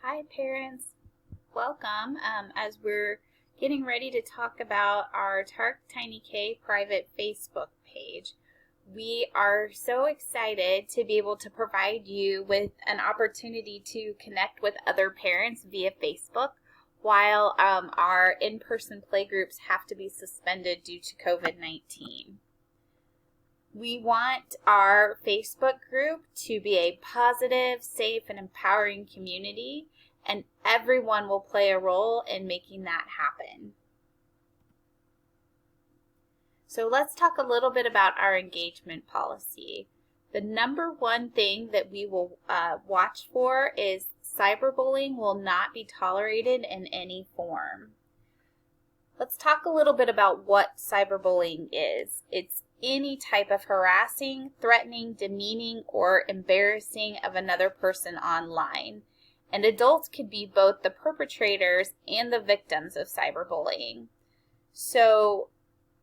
Hi parents, welcome. As we're getting ready to talk about our Tark Tiny K private Facebook page, we are so excited to be able to provide you with an opportunity to connect with other parents via Facebook while our in-person playgroups have to be suspended due to COVID-19. We want our Facebook group to be a positive, safe, and empowering community, and everyone will play a role in making that happen. So let's talk a little bit about our engagement policy. The number one thing that we will watch for is cyberbullying will not be tolerated in any form. Let's talk a little bit about what cyberbullying is. It's any type of harassing, threatening, demeaning, or embarrassing of another person online. And adults could be both the perpetrators and the victims of cyberbullying. So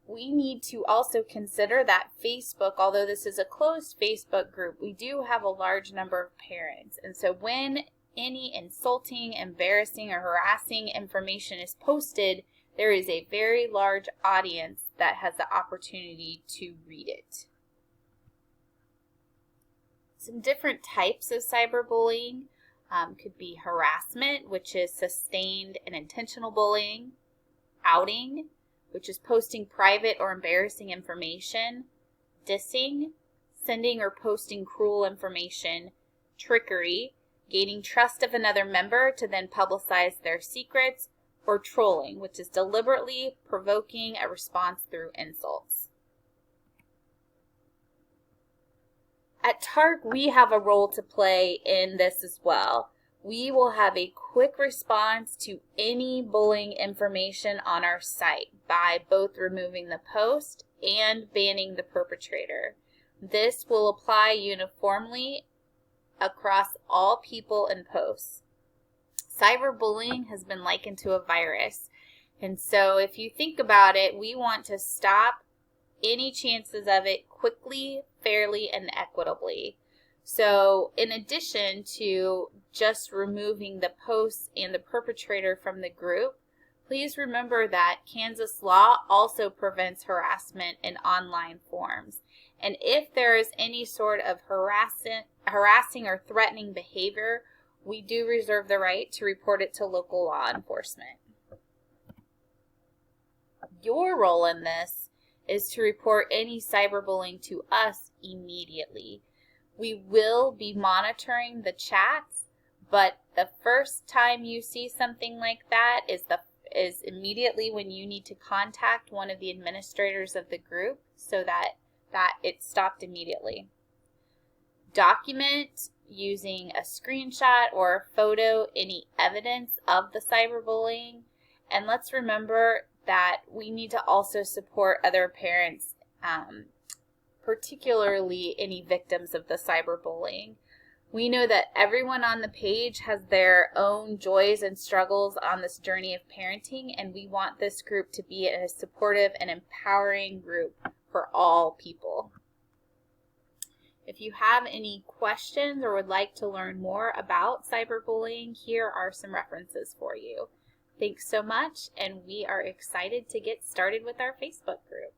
we need to also consider that Facebook, although this is a closed Facebook group, we do have a large number of parents. And so when any insulting, embarrassing, or harassing information is posted, there is a very large audience that has the opportunity to read it. Some different types of cyberbullying could be harassment, which is sustained and intentional bullying, outing, which is posting private or embarrassing information, dissing, sending or posting cruel information, trickery, gaining trust of another member to then publicize their secrets, or trolling, which is deliberately provoking a response through insults. At TARC, we have a role to play in this as well. We will have a quick response to any bullying information on our site by both removing the post and banning the perpetrator. This will apply uniformly across all people and posts. Cyberbullying has been likened to a virus, and so if you think about it, we want to stop any chances of it quickly, fairly, and equitably. So in addition to just removing the posts and the perpetrator from the group, please remember that Kansas law also prevents harassment in online forms. And if there is any sort of harassing or threatening behavior, we do reserve the right to report it to local law enforcement. Your role in this is to report any cyberbullying to us immediately. We will be monitoring the chats, but the first time you see something like that is immediately when you need to contact one of the administrators of the group so that it's stopped immediately. Document using a screenshot or a photo any evidence of the cyberbullying, and let's remember that we need to also support other parents, particularly any victims of the cyberbullying. We know that everyone on the page has their own joys and struggles on this journey of parenting, and we want this group to be a supportive and empowering group for all people. If you have any questions or would like to learn more about cyberbullying, here are some references for you. Thanks so much, and we are excited to get started with our Facebook group.